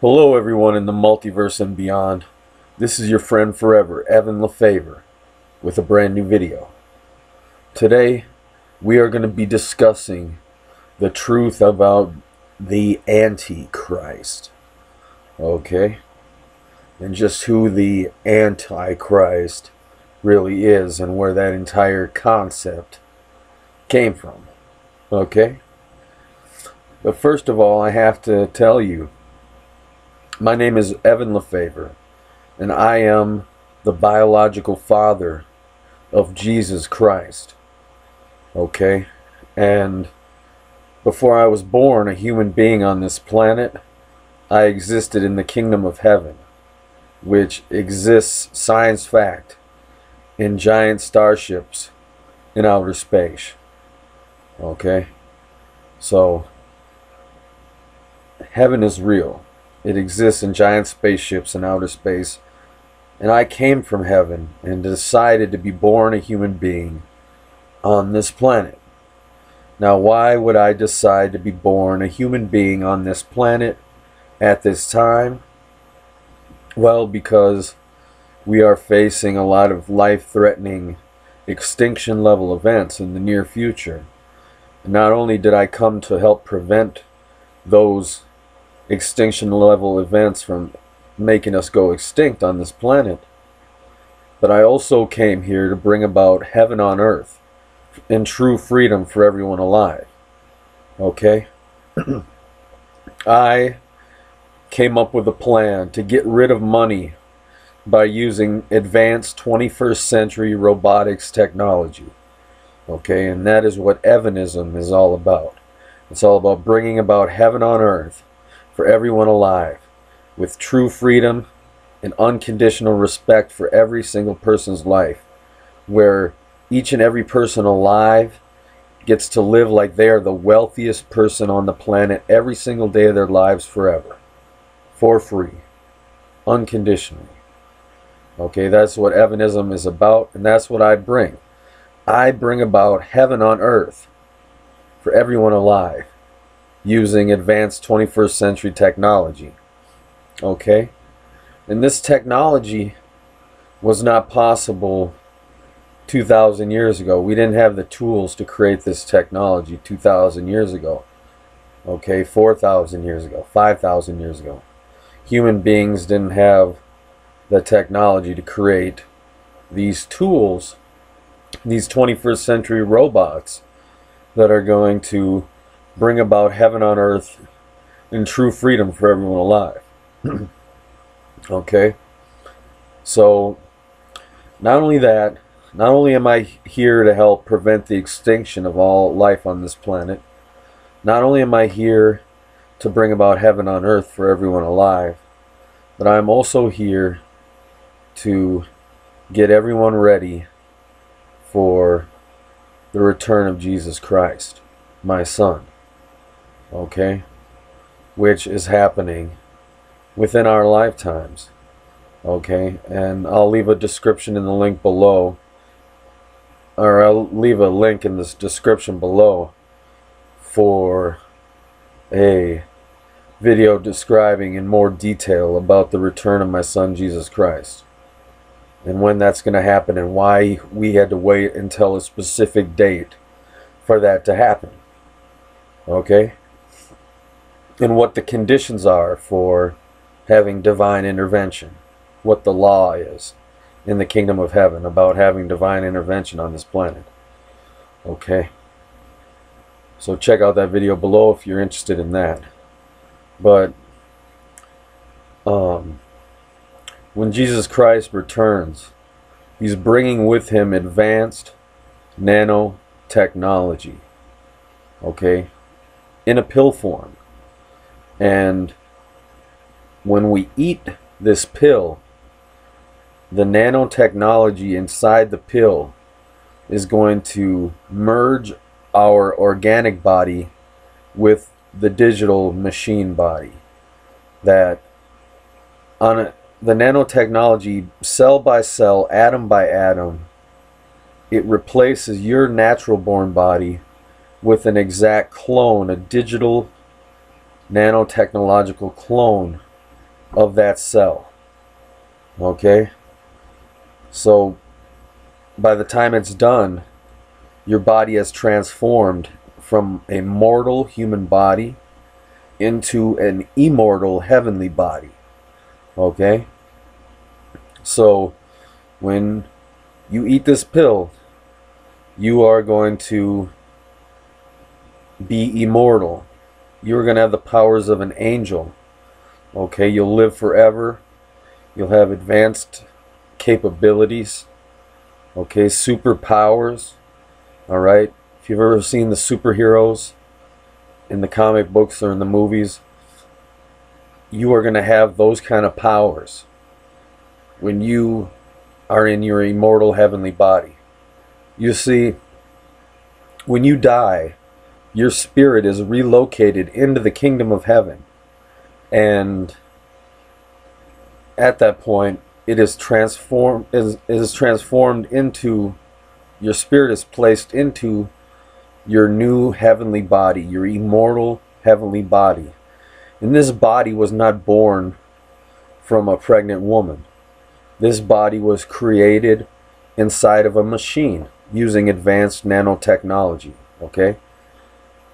Hello everyone in the multiverse and beyond. This is your friend forever, Evan Lefavor, with a brand new video. Today, we are going to be discussing the truth about the AntiChrist. Okay? And just who the AntiChrist really is and where that entire concept came from. Okay? But first of all, I have to tell you, my name is Evan Lefavor, and I am the biological father of Jesus Christ. Okay? And before I was born a human being on this planet, I existed in the kingdom of heaven, which exists, science fact, in giant starships in outer space. Okay? So, heaven is real. It exists in giant spaceships in outer space. And I came from heaven and decided to be born a human being on this planet. Now, why would I decide to be born a human being on this planet at this time? Well, because we are facing a lot of life-threatening extinction level events in the near future. And not only did I come to help prevent those extinction level events from making us go extinct on this planet, but I also came here to bring about heaven on earth and true freedom for everyone alive. Okay? I came up with a plan to get rid of money by using advanced 21st century robotics technology. Okay? And that is what Evanism is all about. It's all about bringing about heaven on earth for everyone alive, with true freedom and unconditional respect for every single person's life, where each and every person alive gets to live like they are the wealthiest person on the planet every single day of their lives forever, for free, unconditionally. Okay, that's what Evanism is about, and that's what I bring. I bring about heaven on earth for everyone alive, using advanced 21st century technology. Okay? And this technology was not possible 2,000 years ago. We didn't have the tools to create this technology 2,000 years ago. Okay? 4,000 years ago. 5,000 years ago. Human beings didn't have the technology to create these tools, these 21st century robots that are going to bring about heaven on earth and true freedom for everyone alive. Okay? So, not only that, not only am I here to help prevent the extinction of all life on this planet, not only am I here to bring about heaven on earth for everyone alive, but I'm also here to get everyone ready for the return of Jesus Christ, my son. Okay? Which is happening within our lifetimes. Okay? And I'll leave a description in the link below, or I'll leave a link in this description below for a video describing in more detail about the return of my son Jesus Christ, and when that's going to happen, and why we had to wait until a specific date for that to happen. Okay? And what the conditions are for having divine intervention. What the law is in the kingdom of heaven about having divine intervention on this planet. Okay? So check out that video below if you're interested in that. But when Jesus Christ returns, he's bringing with him advanced nanotechnology. Okay? In a pill form. And when we eat this pill, the nanotechnology inside the pill is going to merge our organic body with the digital machine body. That the nanotechnology, cell by cell, atom by atom, it replaces your natural born body with an exact clone, a digital nanotechnological clone of that cell. Okay? So by the time it's done, your body has transformed from a mortal human body into an immortal heavenly body. Okay? So when you eat this pill, you are going to be immortal. You're going to have the powers of an angel. Okay? You'll live forever. You'll have advanced capabilities. Okay? Superpowers. Alright? If you've ever seen the superheroes in the comic books or in the movies, you are going to have those kind of powers when you are in your immortal heavenly body. You see, when you die, your spirit is relocated into the kingdom of heaven, and at that point it is transformed into, your spirit is placed into your new heavenly body, your immortal heavenly body. And this body was not born from a pregnant woman. This body was created inside of a machine using advanced nanotechnology. Okay?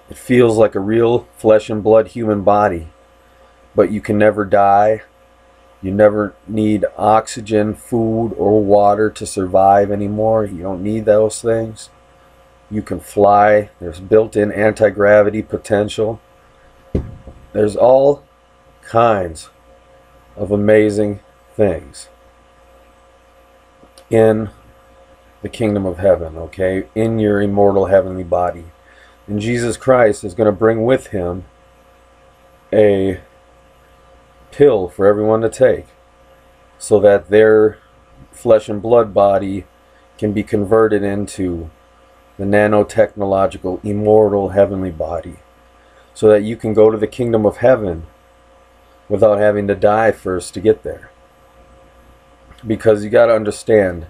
It feels like a real flesh and blood human body, but you can never die. You never need oxygen, food, or water to survive anymore. You don't need those things. You can fly. There's built-in anti-gravity potential. There's all kinds of amazing things in the kingdom of heaven, okay? In your immortal heavenly body. And Jesus Christ is going to bring with him a pill for everyone to take, so that their flesh and blood body can be converted into the nanotechnological immortal heavenly body, so that you can go to the kingdom of heaven without having to die first to get there. Because you got to understand,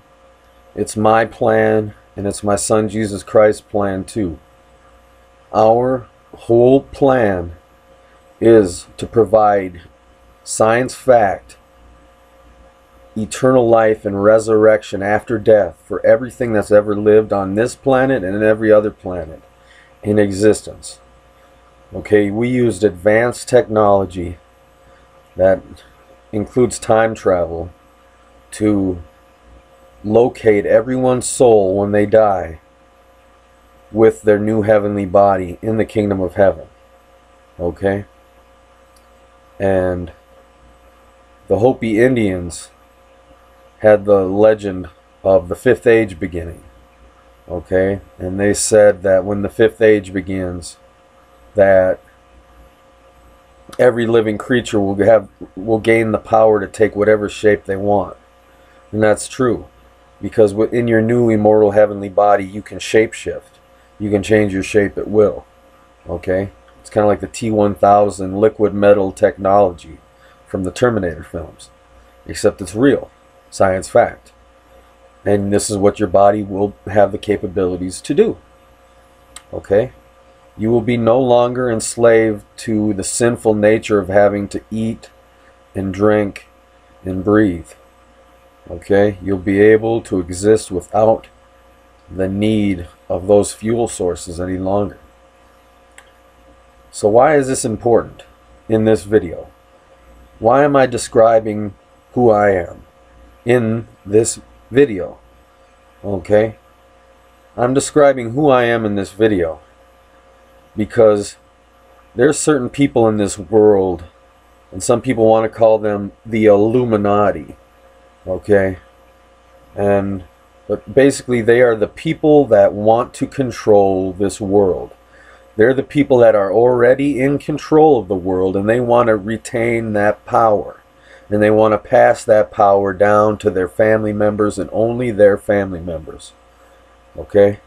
it's my plan and it's my son Jesus Christ's plan too. Our whole plan is to provide science fact, eternal life and resurrection after death for everything that's ever lived on this planet and every other planet in existence. Okay, we used advanced technology that includes time travel to locate everyone's soul when they die with their new heavenly body in the kingdom of heaven. Okay? And the Hopi Indians had the legend of the fifth age beginning. Okay? And they said that when the fifth age begins, that every living creature will gain the power to take whatever shape they want. And that's true, because within your new immortal heavenly body you can shapeshift. You can change your shape at will. Okay? It's kind of like the T-1000 liquid metal technology from the Terminator films, except it's real, science fact. And this is what your body will have the capabilities to do. Okay? You will be no longer enslaved to the sinful nature of having to eat and drink and breathe. Okay? You'll be able to exist without the need of those fuel sources any longer. So why is this important in this video? Why am I describing who I am in this video? Okay? I'm describing who I am in this video because there's certain people in this world, and some people want to call them the Illuminati. Okay? But basically they are the people that want to control this world. They're the people that are already in control of the world, and they want to retain that power. And they want to pass that power down to their family members and only their family members. Okay?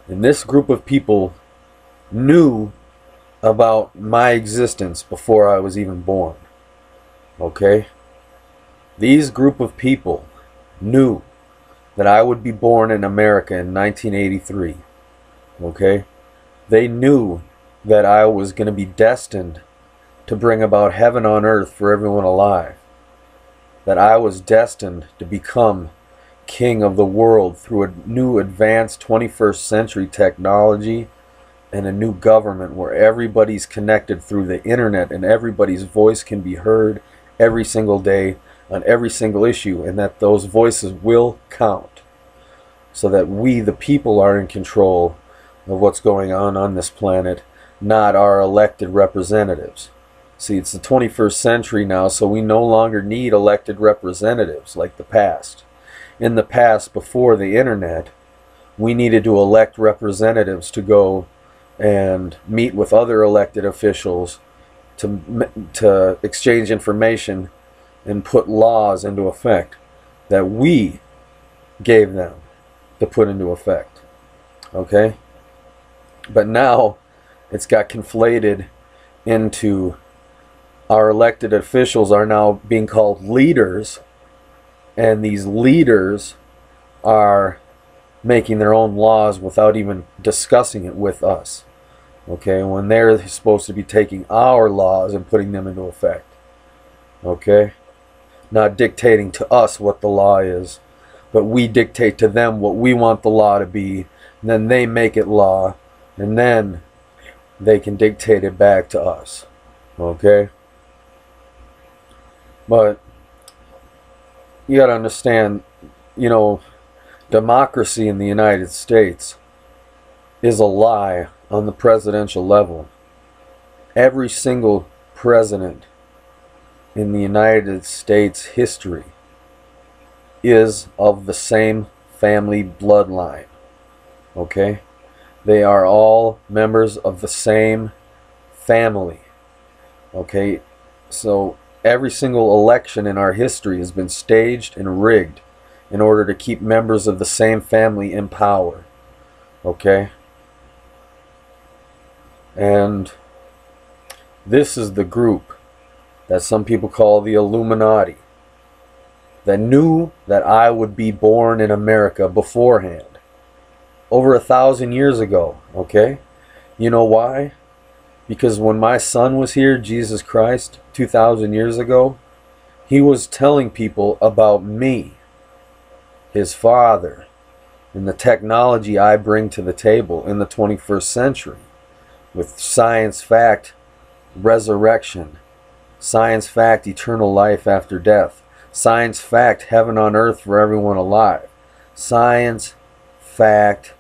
And this group of people knew about my existence before I was even born. Okay? These group of people knew that I would be born in America in 1983. Okay? They knew that I was going to be destined to bring about heaven on earth for everyone alive. That I was destined to become king of the world through a new advanced 21st century technology and a new government where everybody's connected through the internet and everybody's voice can be heard every single day on every single issue, and that those voices will count, so that we the people are in control of what's going on this planet, not our elected representatives. See, it's the 21st century now, so we no longer need elected representatives like the past. In the past, before the internet, we needed to elect representatives to go and meet with other elected officials to exchange information and put laws into effect that we gave them to put into effect. Okay? But now it's got conflated into our elected officials are now being called leaders, and these leaders are making their own laws without even discussing it with us. Okay, when they're supposed to be taking our laws and putting them into effect. Okay, not dictating to us what the law is, but we dictate to them what we want the law to be, and then they make it law, and then they can dictate it back to us. Okay? But you got to understand, you know, democracy in the United States is a lie on the presidential level. Every single president in the United States history is of the same family bloodline. Okay? They are all members of the same family. Okay? So every single election in our history has been staged and rigged in order to keep members of the same family in power. Okay? And this is the group that some people call the Illuminati, that knew that I would be born in America beforehand, over 1,000 years ago. Okay? You know why? Because when my son was here, Jesus Christ, 2,000 years ago, he was telling people about me, his father, and the technology I bring to the table in the 21st century with science fact resurrection, science fact eternal life after death, science fact heaven on earth for everyone alive, science fact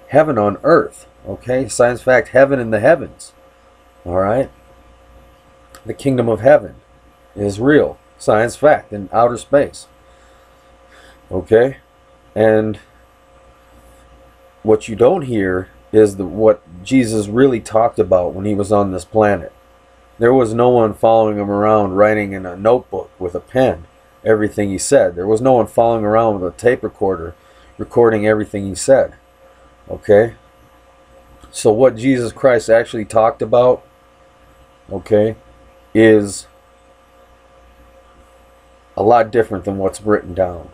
heaven on earth. Okay, science fact, heaven in the heavens. Alright? The kingdom of heaven is real. Science fact in outer space. Okay? And what you don't hear is what Jesus really talked about when he was on this planet. There was no one following him around writing in a notebook with a pen everything he said. There was no one following around with a tape recorder recording everything he said. Okay? So what Jesus Christ actually talked about, okay, is a lot different than what's written down.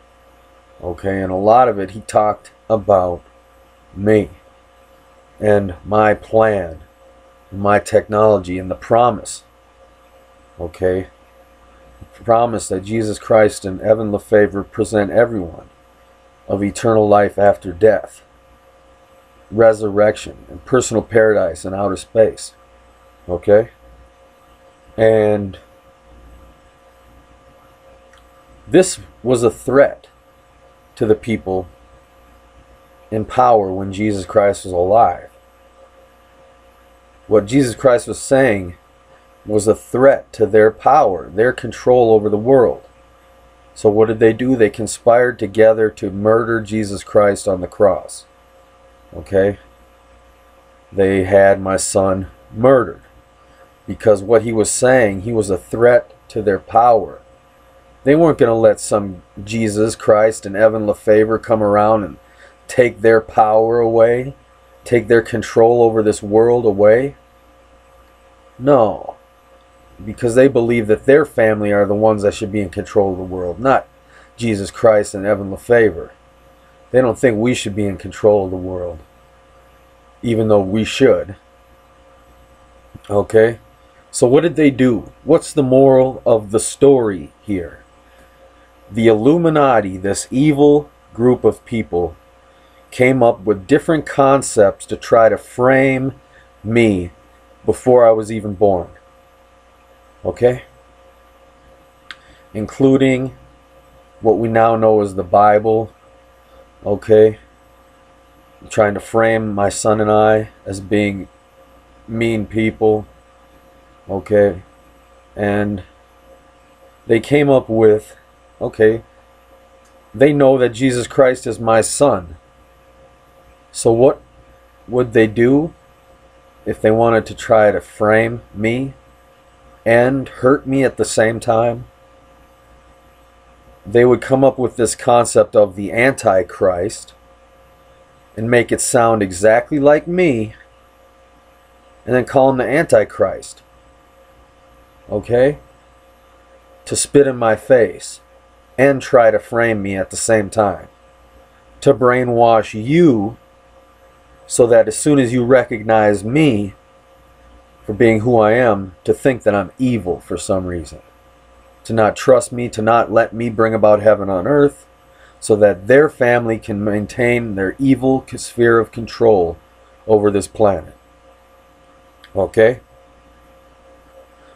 Okay, and a lot of it he talked about me and my plan, and my technology, and the promise. Okay, the promise that Jesus Christ and Evan Lefavor present everyone of eternal life after death, resurrection, and personal paradise in outer space. Okay? And this was a threat to the people in power when Jesus Christ was alive. What Jesus Christ was saying was a threat to their power, their control over the world. So what did they do? They conspired together to murder Jesus Christ on the cross. Okay? They had my son murdered because what he was saying, he was a threat to their power. They weren't going to let some Jesus Christ and Evan Lefavor come around and take their power away, take their control over this world away. No, because they believe that their family are the ones that should be in control of the world, not Jesus Christ and Evan Lefavor. They don't think we should be in control of the world, even though we should. Okay? So what did they do? What's the moral of the story here? The Illuminati, this evil group of people, came up with different concepts to try to frame me before I was even born. Okay? Including what we now know as the Bible. Okay? Trying to frame my son and I as being mean people. Okay? And they came up with, okay, they know that Jesus Christ is my son. So what would they do if they wanted to try to frame me and hurt me at the same time? They would come up with this concept of the Antichrist and make it sound exactly like me and then call him the Antichrist. Okay? To spit in my face and try to frame me at the same time. To brainwash you so that as soon as you recognize me for being who I am, to think that I'm evil for some reason. To not trust me, to not let me bring about heaven on earth, so that their family can maintain their evil sphere of control over this planet. Okay?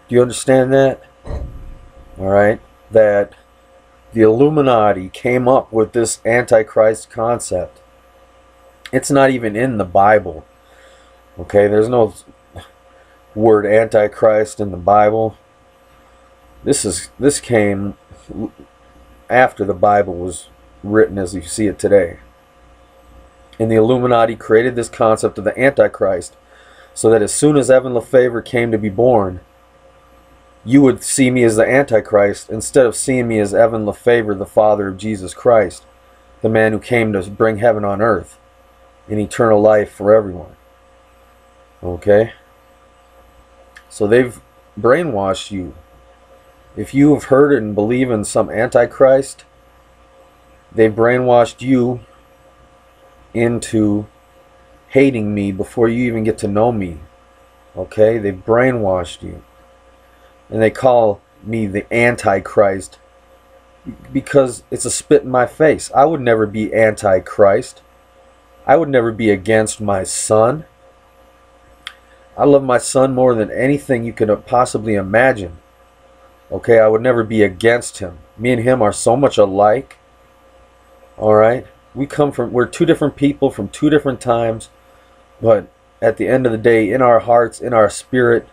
Do you understand that? Alright? That the Illuminati came up with this Antichrist concept. It's not even in the Bible. Okay? There's no word Antichrist in the Bible. This came after the Bible was written as you see it today. And the Illuminati created this concept of the Antichrist so that as soon as Evan Lefavor came to be born, you would see me as the Antichrist instead of seeing me as Evan Lefavor, the father of Jesus Christ, the man who came to bring heaven on earth and eternal life for everyone. Okay? So they've brainwashed you. If you have heard it and believe in some Antichrist, they brainwashed you into hating me before you even get to know me. Okay? They brainwashed you. And they call me the Antichrist because it's a spit in my face. I would never be Antichrist. I would never be against my son. I love my son more than anything you could possibly imagine. Okay, I would never be against him. Me and him are so much alike. Alright? We're two different people from two different times. But at the end of the day, in our hearts, in our spirit,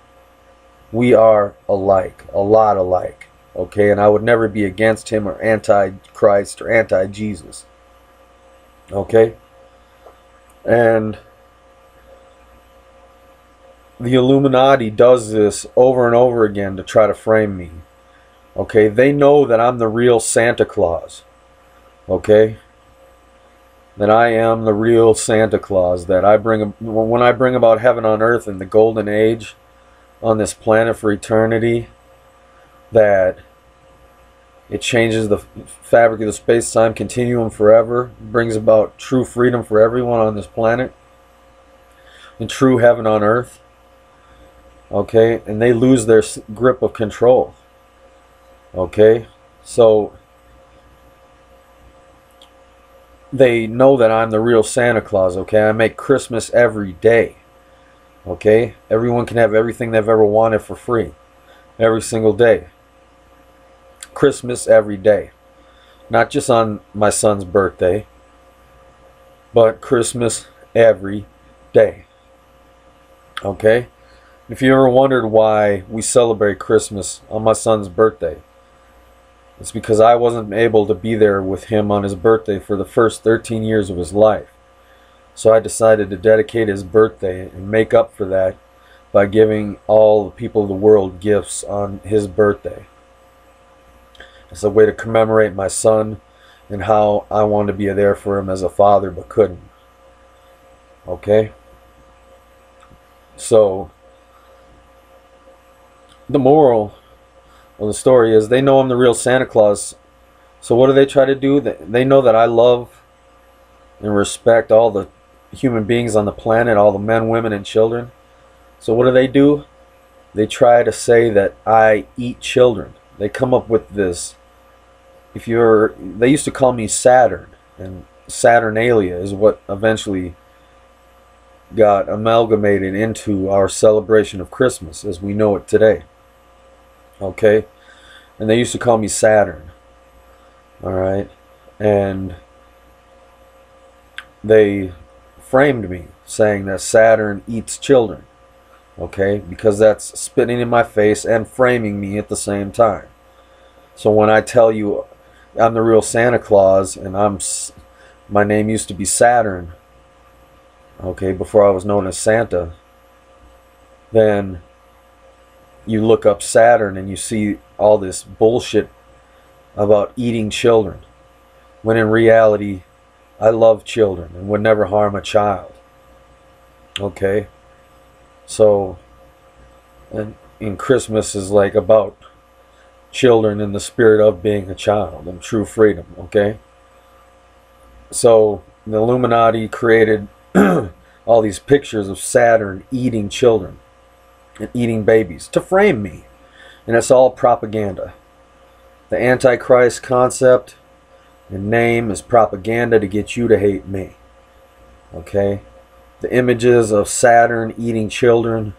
we are alike. A lot alike. Okay, and I would never be against him or anti-Christ or anti-Jesus. Okay? And the Illuminati does this over and over again to try to frame me. Okay, they know that I'm the real Santa Claus. Okay? That I am the real Santa Claus. That when I bring about heaven on earth in the golden age on this planet for eternity, that it changes the fabric of the space-time continuum forever, brings about true freedom for everyone on this planet, and true heaven on earth. Okay, and they lose their grip of control. Okay, so they know that I'm the real Santa Claus. Okay, I make Christmas every day. Okay, everyone can have everything they've ever wanted for free, every single day. Christmas every day, not just on my son's birthday, but Christmas every day. Okay. If you ever wondered why we celebrate Christmas on my son's birthday, it's because I wasn't able to be there with him on his birthday for the first 13 years of his life. So I decided to dedicate his birthday and make up for that by giving all the people of the world gifts on his birthday. It's a way to commemorate my son and how I wanted to be there for him as a father but couldn't. Okay? So the moral of the story is they know I'm the real Santa Claus. So what do they try to do? They know that I love and respect all the human beings on the planet, all the men, women, and children. So what do? they try to say that I eat children. They come up with this. They used to call me Saturn, and Saturnalia is what eventually got amalgamated into our celebration of Christmas as we know it today. Okay? And they used to call me Saturn. Alright? And they framed me saying that Saturn eats children. Okay? Because that's spitting in my face and framing me at the same time. So when I tell you I'm the real Santa Claus and my name used to be Saturn, okay, before I was known as Santa, then you look up Saturn and you see all this bullshit about eating children, when in reality I love children and would never harm a child. Okay, so and Christmas is like about children in the spirit of being a child and true freedom. Okay, so the Illuminati created all these pictures of Saturn eating children and eating babies to frame me, and it's all propaganda. The Antichrist concept and name is propaganda to get you to hate me. Okay, the images of Saturn eating children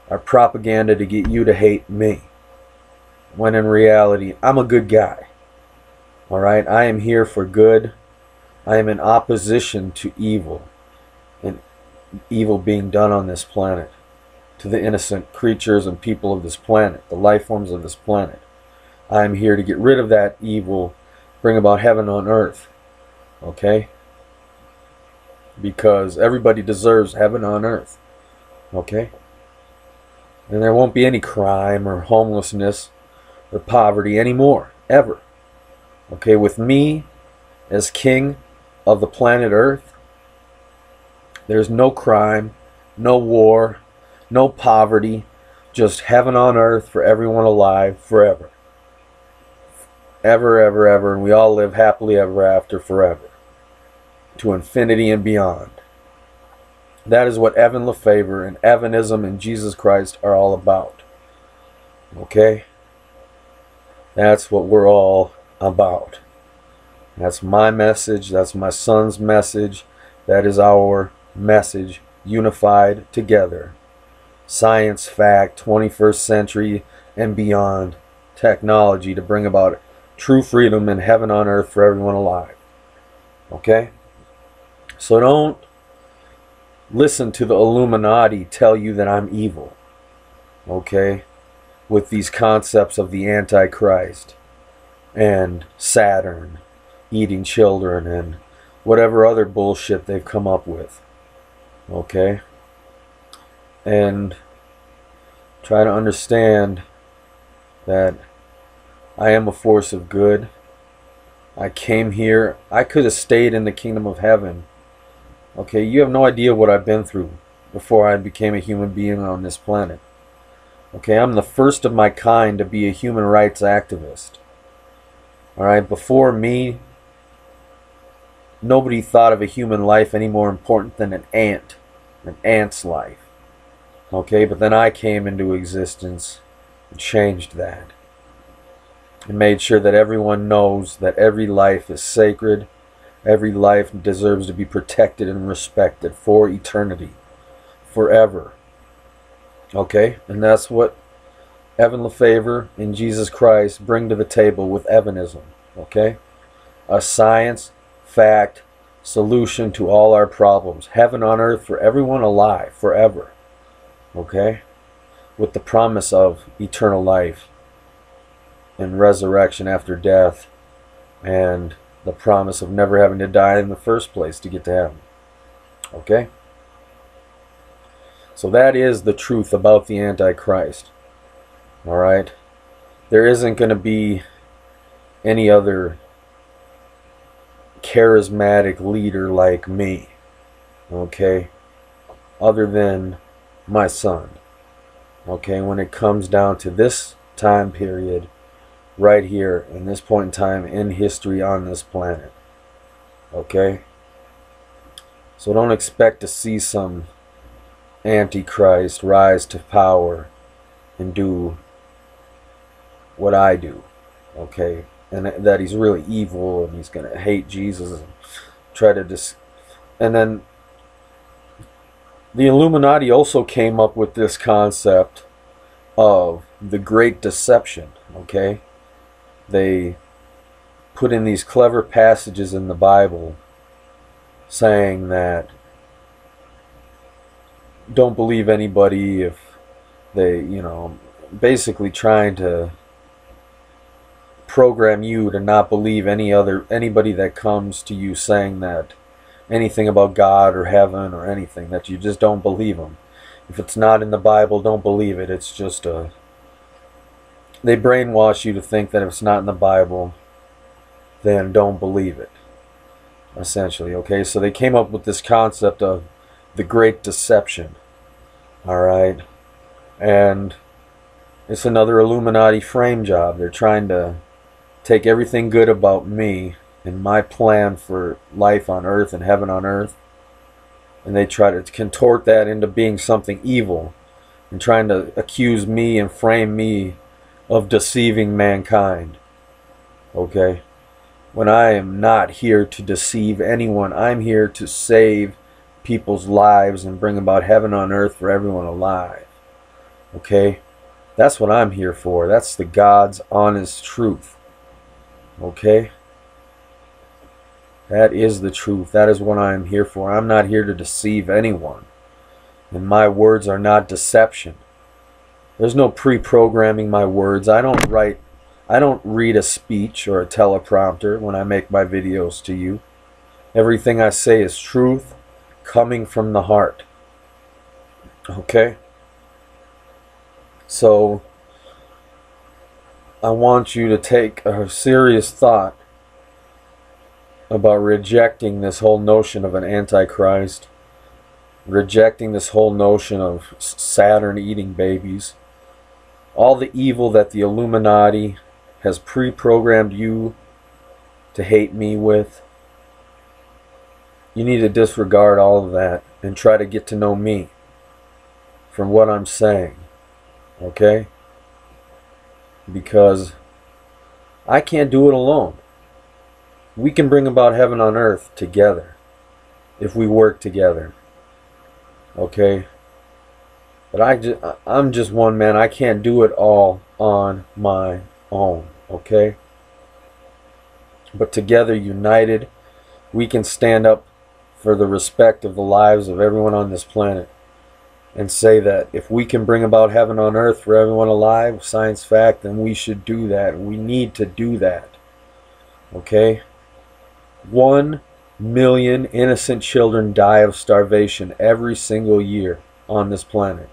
are propaganda to get you to hate me, when in reality I'm a good guy. Alright, I am here for good. I am in opposition to evil, and evil being done on this planet to the innocent creatures and people of this planet, the life forms of this planet. I am here to get rid of that evil, bring about heaven on earth. Okay? Because everybody deserves heaven on earth. Okay? And there won't be any crime or homelessness or poverty anymore, ever. Okay, with me as king of the planet Earth, there's no crime, no war, no poverty, just heaven on earth for everyone alive forever. Ever, ever, ever, and we all live happily ever after forever. To infinity and beyond. That is what Lefavor and Evanism and Jesus Christ are all about. Okay? That's what we're all about. That's my message. That's my son's message. That is our message, unified together. Science, fact, 21st century and beyond technology to bring about true freedom and heaven on earth for everyone alive. Okay? So don't listen to the Illuminati tell you that I'm evil. Okay? With these concepts of the Antichrist and Saturn eating children and whatever other bullshit they've come up with. Okay? And try to understand that I am a force of good. I came here. I could have stayed in the kingdom of heaven. Okay, you have no idea what I've been through before I became a human being on this planet. Okay, I'm the first of my kind to be a human rights activist. Alright, before me, nobody thought of a human life any more important than an ant's life. Okay, but then I came into existence and changed that. And made sure that everyone knows that every life is sacred. Every life deserves to be protected and respected for eternity. Forever. Okay, and that's what Lefavor and Jesus Christ bring to the table with Evanism. Okay, a science, fact, solution to all our problems. Heaven on earth for everyone alive forever. Okay, with the promise of eternal life and resurrection after death, and the promise of never having to die in the first place to get to heaven. Okay? So that is the truth about the Antichrist. Alright? There isn't going to be any other charismatic leader like me. Okay? Other than my son. Okay? When it comes down to this time period, right here, in this point in time in history on this planet. Okay? So don't expect to see some Antichrist rise to power and do what I do, okay? And that he's really evil and he's going to hate Jesus and try to and then the Illuminati also came up with this concept of the Great Deception, okay? They put in these clever passages in the Bible saying that don't believe anybody if they, basically trying to program you to not believe anybody that comes to you saying that anything about God or heaven or anything, that you just don't believe them. If it's not in the Bible, don't believe it. It's just they brainwash you to think that if it's not in the Bible, then don't believe it, essentially, okay? So they came up with this concept of the Great Deception, all right? And it's another Illuminati frame job. They're trying to take everything good about me and my plan for life on earth and heaven on earth, and they try to contort that into being something evil and trying to accuse me and frame me of deceiving mankind, okay? When I am not here to deceive anyone. I'm here to save people's lives and bring about heaven on earth for everyone alive, okay? That's what I'm here for. That's the God's honest truth, okay? That is the truth. That is what I am here for. I'm not here to deceive anyone. And my words are not deception. There's no pre-programming my words. I don't read a speech or a teleprompter when I make my videos to you. Everything I say is truth coming from the heart. Okay? So I want you to take a serious thought about rejecting this whole notion of an Antichrist, rejecting this whole notion of Saturn eating babies, all the evil that the Illuminati has pre-programmed you to hate me with. You need to disregard all of that and try to get to know me from what I'm saying, okay? Because I can't do it alone. We can bring about heaven on earth together if we work together, okay? But I'm just one man. I can't do it all on my own, okay? But together, united, we can stand up for the respect of the lives of everyone on this planet and say that if we can bring about heaven on earth for everyone alive, science fact, then we should do that. We need to do that, okay? 1 million innocent children die of starvation every single year on this planet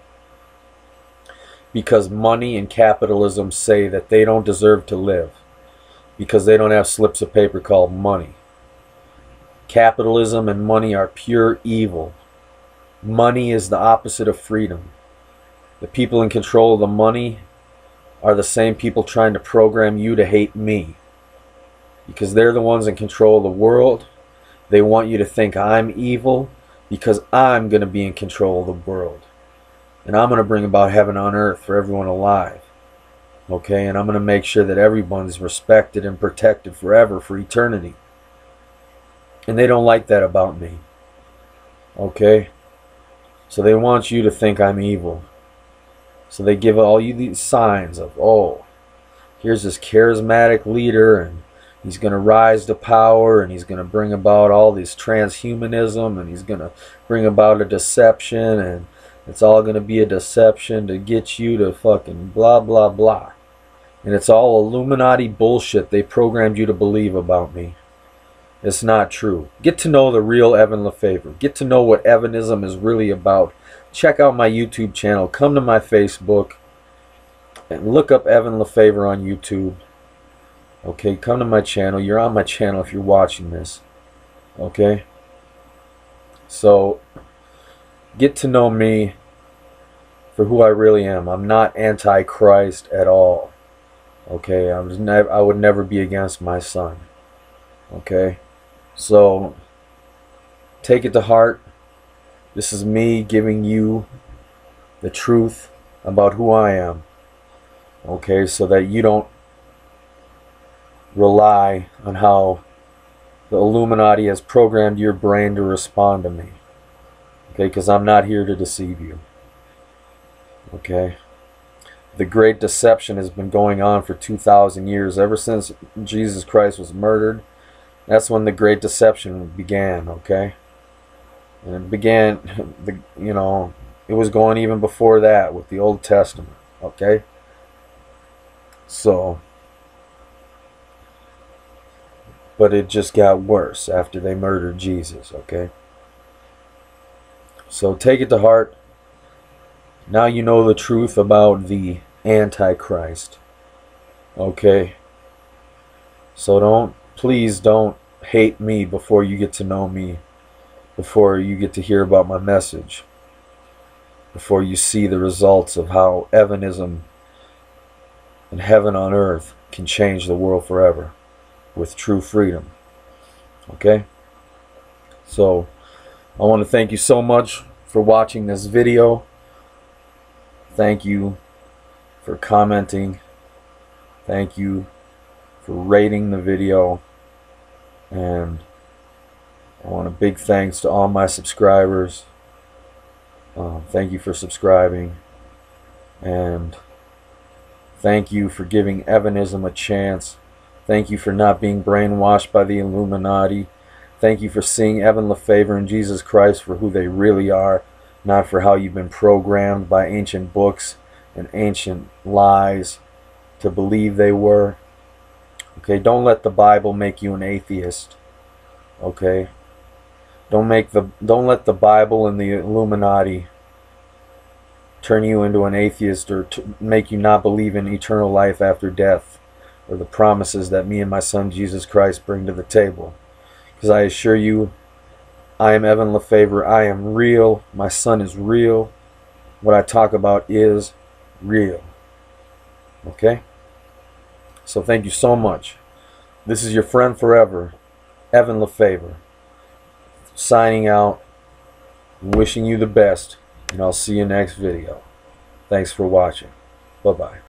because money and capitalism say that they don't deserve to live because they don't have slips of paper called money. Capitalism and money are pure evil. Money is the opposite of freedom. The people in control of the money are the same people trying to program you to hate me because they're the ones in control of the world. They want you to think I'm evil because I'm going to be in control of the world. And I'm going to bring about heaven on earth for everyone alive. Okay? And I'm going to make sure that everyone's respected and protected forever, for eternity. And they don't like that about me. Okay? So they want you to think I'm evil. So they give all you these signs of, oh, here's this charismatic leader and he's going to rise to power and he's going to bring about all this transhumanism and he's going to bring about a deception and it's all going to be a deception to get you to fucking blah, blah, blah. And it's all Illuminati bullshit they programmed you to believe about me. It's not true. Get to know the real Evan Lefavor. Get to know what Evanism is really about. Check out my YouTube channel. Come to my Facebook and look up Evan Lefavor on YouTube. Okay, come to my channel. You're on my channel if you're watching this. Okay? So, get to know me for who I really am. I'm not anti-Christ at all. Okay? I would never be against my son. Okay? So, take it to heart. This is me giving you the truth about who I am. Okay, so that you don't rely on how the Illuminati has programmed your brain to respond to me. Okay, because I'm not here to deceive you. Okay. The Great Deception has been going on for 2,000 years. Ever since Jesus Christ was murdered, that's when the Great Deception began, okay? And it began, it was going even before that with the Old Testament, okay? So, but it just got worse after they murdered Jesus, okay? So take it to heart. Now you know the truth about the Antichrist, okay? So please don't hate me before you get to know me, before you get to hear about my message, before you see the results of how Evanism and heaven on earth can change the world forever with true freedom. Okay? So I want to thank you so much for watching this video. Thank you for commenting. Thank you for rating the video. And I want a big thanks to all my subscribers. Thank you for subscribing. And thank you for giving Evanism a chance. Thank you for not being brainwashed by the Illuminati. Thank you for seeing Evan Lefavor and Jesus Christ for who they really are, not for how you've been programmed by ancient books and ancient lies to believe they were. Okay, don't let the Bible make you an atheist. Okay? Don't let the Bible and the Illuminati turn you into an atheist or to make you not believe in eternal life after death or the promises that me and my son Jesus Christ bring to the table. Because I assure you, I am Evan Lefavor. I am real. My son is real. What I talk about is real. Okay? So thank you so much. This is your friend forever, Evan Lefavor, signing out, wishing you the best, and I'll see you next video. Thanks for watching. Bye-bye.